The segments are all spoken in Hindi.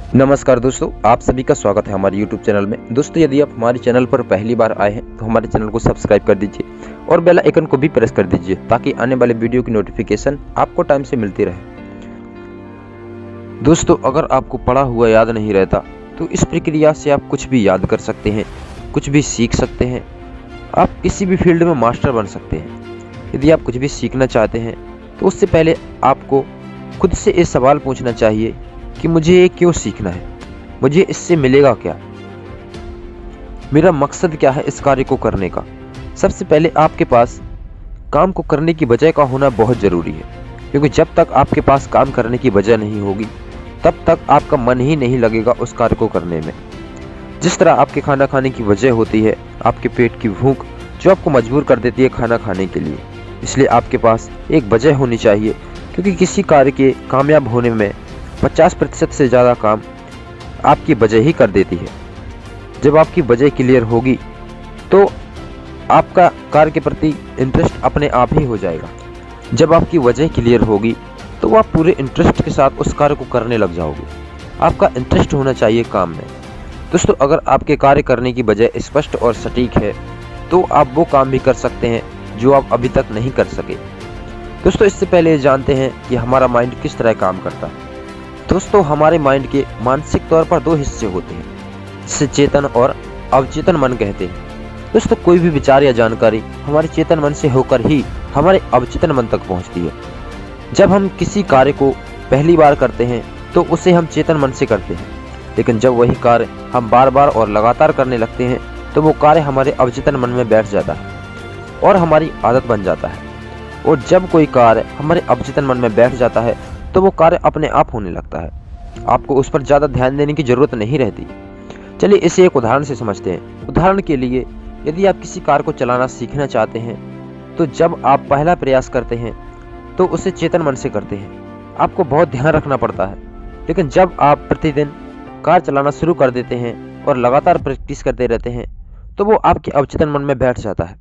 नमस्कार दोस्तों, आप सभी का स्वागत है हमारे YouTube चैनल में। दोस्तों, यदि आप हमारे चैनल पर पहली बार आए हैं तो हमारे चैनल को सब्सक्राइब कर दीजिए और बेल आइकन को भी प्रेस कर दीजिए ताकि आने वाले वीडियो की नोटिफिकेशन आपको टाइम से मिलती रहे। दोस्तों, अगर आपको पढ़ा हुआ याद नहीं रहता तो इस प्रक्रिया से आप कुछ भी याद कर सकते हैं, कुछ भी सीख सकते हैं। आप किसी भी फील्ड में मास्टर बन सकते हैं। यदि आप कुछ भी सीखना चाहते हैं तो उससे पहले आपको खुद से ये सवाल पूछना चाहिए कि मुझे ये क्यों सीखना है, मुझे इससे मिलेगा क्या, मेरा मकसद क्या है इस कार्य को करने का। सबसे पहले आपके पास काम को करने की वजह का होना बहुत ज़रूरी है, क्योंकि जब तक आपके पास काम करने की वजह नहीं होगी तब तक आपका मन ही नहीं लगेगा उस कार्य को करने में। जिस तरह आपके खाना खाने की वजह होती है आपके पेट की भूख, जो आपको मजबूर कर देती है खाना खाने के लिए, इसलिए आपके पास एक वजह होनी चाहिए। क्योंकि किसी कार्य के कामयाब होने में 50% से ज़्यादा काम आपकी वजह ही कर देती है। जब आपकी वजह क्लियर होगी तो आपका कार्य के प्रति इंटरेस्ट अपने आप ही हो जाएगा। जब आपकी वजह क्लियर होगी तो आप पूरे इंटरेस्ट के साथ उस कार्य को करने लग जाओगे। आपका इंटरेस्ट होना चाहिए काम में। दोस्तों, अगर आपके कार्य करने की वजह स्पष्ट और सटीक है तो आप वो काम भी कर सकते हैं जो आप अभी तक नहीं कर सके। दोस्तों, इससे पहले जानते हैं कि हमारा माइंड किस तरह काम करता है। दोस्तों, हमारे माइंड के मानसिक तौर पर दो हिस्से होते हैं, जिसे चेतन और अवचेतन मन कहते हैं। दोस्तों, कोई भी विचार या जानकारी हमारे चेतन मन से होकर ही हमारे अवचेतन मन तक पहुंचती है। जब हम किसी कार्य को पहली बार करते हैं तो उसे हम चेतन मन से करते हैं, लेकिन जब वही कार्य हम बार बार और लगातार करने लगते हैं तो वो कार्य हमारे अवचेतन मन में बैठ जाता है और हमारी आदत बन जाता है। और जब कोई कार्य हमारे अवचेतन मन में बैठ जाता है तो वो कार्य अपने आप होने लगता है। आपको उस पर ज़्यादा ध्यान देने की जरूरत नहीं रहती। चलिए इसे एक उदाहरण से समझते हैं। उदाहरण के लिए, यदि आप किसी कार को चलाना सीखना चाहते हैं तो जब आप पहला प्रयास करते हैं तो उसे चेतन मन से करते हैं। आपको बहुत ध्यान रखना पड़ता है, लेकिन जब आप प्रतिदिन कार चलाना शुरू कर देते हैं और लगातार प्रैक्टिस करते रहते हैं तो वो आपके अवचेतन मन में बैठ जाता है,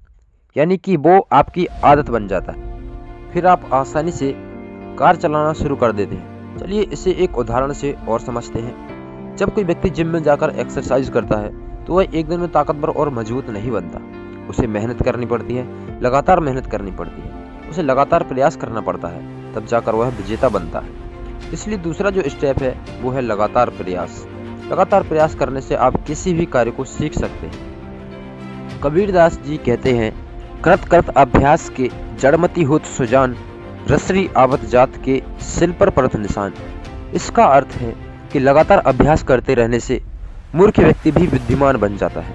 यानी कि वो आपकी आदत बन जाता है। फिर आप आसानी से कार चलाना शुरू कर देते हैं। चलिए इसे एक उदाहरण से और समझते हैं। जब कोई व्यक्ति जिम में जाकर एक्सरसाइज करता है तो वह एक दिन में ताकतवर और मजबूत नहीं बनता। उसे मेहनत करनी पड़ती है, लगातार मेहनत करनी पड़ती है, उसे लगातार प्रयास करना पड़ता है, तब जाकर वह विजेता बनता है। इसलिए दूसरा जो स्टेप है वो है लगातार प्रयास। लगातार प्रयास करने से आप किसी भी कार्य को सीख सकते हैं। कबीरदास जी कहते हैं, कृत कृत अभ्यास के जड़मति होत सुजान, रसरी आवत जात के सिल पर परत निशान। इसका अर्थ है कि लगातार अभ्यास करते रहने से मूर्ख व्यक्ति भी बुद्धिमान बन जाता है।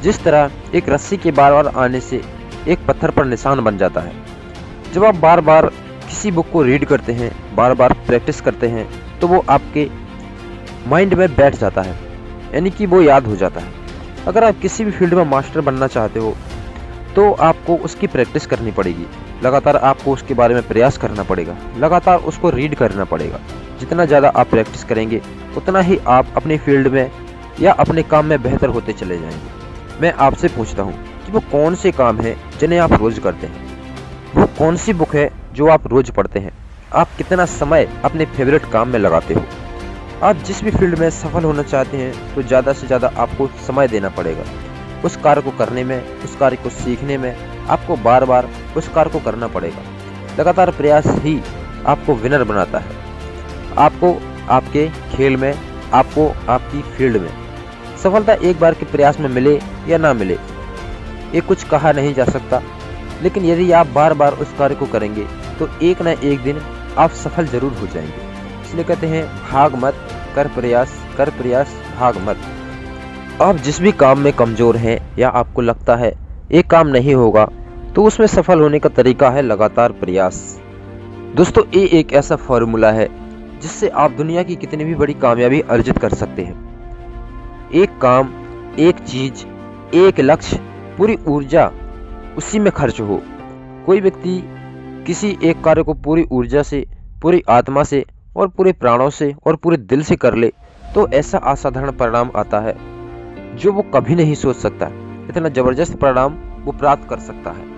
जिस तरह एक रस्सी के बार बार आने से एक पत्थर पर निशान बन जाता है। जब आप बार बार किसी बुक को रीड करते हैं, बार बार प्रैक्टिस करते हैं, तो वो आपके माइंड में बैठ जाता है, यानी कि वो याद हो जाता है। अगर आप किसी भी फील्ड में मास्टर बनना चाहते हो तो आपको उसकी प्रैक्टिस करनी पड़ेगी। लगातार आपको उसके बारे में प्रयास करना पड़ेगा, लगातार उसको रीड करना पड़ेगा। जितना ज़्यादा आप प्रैक्टिस करेंगे उतना ही आप अपने फील्ड में या अपने काम में बेहतर होते चले जाएंगे। मैं आपसे पूछता हूँ कि वो कौन से काम हैं जिन्हें आप रोज़ करते हैं, वो कौन सी बुक है जो आप रोज़ पढ़ते हैं, आप कितना समय अपने फेवरेट काम में लगाते हो। आप जिस भी फील्ड में सफल होना चाहते हैं तो ज़्यादा से ज़्यादा आपको समय देना पड़ेगा। उस कार्य को करने में, उस कार्य को सीखने में आपको बार बार उस कार्य को करना पड़ेगा। लगातार प्रयास ही आपको विनर बनाता है, आपको आपके खेल में, आपको आपकी फील्ड में। सफलता एक बार के प्रयास में मिले या ना मिले ये कुछ कहा नहीं जा सकता, लेकिन यदि आप बार बार उस कार्य को करेंगे तो एक ना एक दिन आप सफल जरूर हो जाएंगे। इसलिए कहते हैं, भाग मत कर प्रयास भाग मत। आप जिस भी काम में कमज़ोर हैं या आपको लगता है एक काम नहीं होगा तो उसमें सफल होने का तरीका है लगातार प्रयास। दोस्तों, ये एक ऐसा फॉर्मूला है जिससे आप दुनिया की कितनी भी बड़ी कामयाबी अर्जित कर सकते हैं। एक काम, एक चीज, एक लक्ष्य, पूरी ऊर्जा उसी में खर्च हो। कोई व्यक्ति किसी एक कार्य को पूरी ऊर्जा से, पूरी आत्मा से और पूरे प्राणों से और पूरे दिल से कर ले तो ऐसा असाधारण परिणाम आता है जो वो कभी नहीं सोच सकता। इतना जबरदस्त परिणाम वो प्राप्त कर सकता है।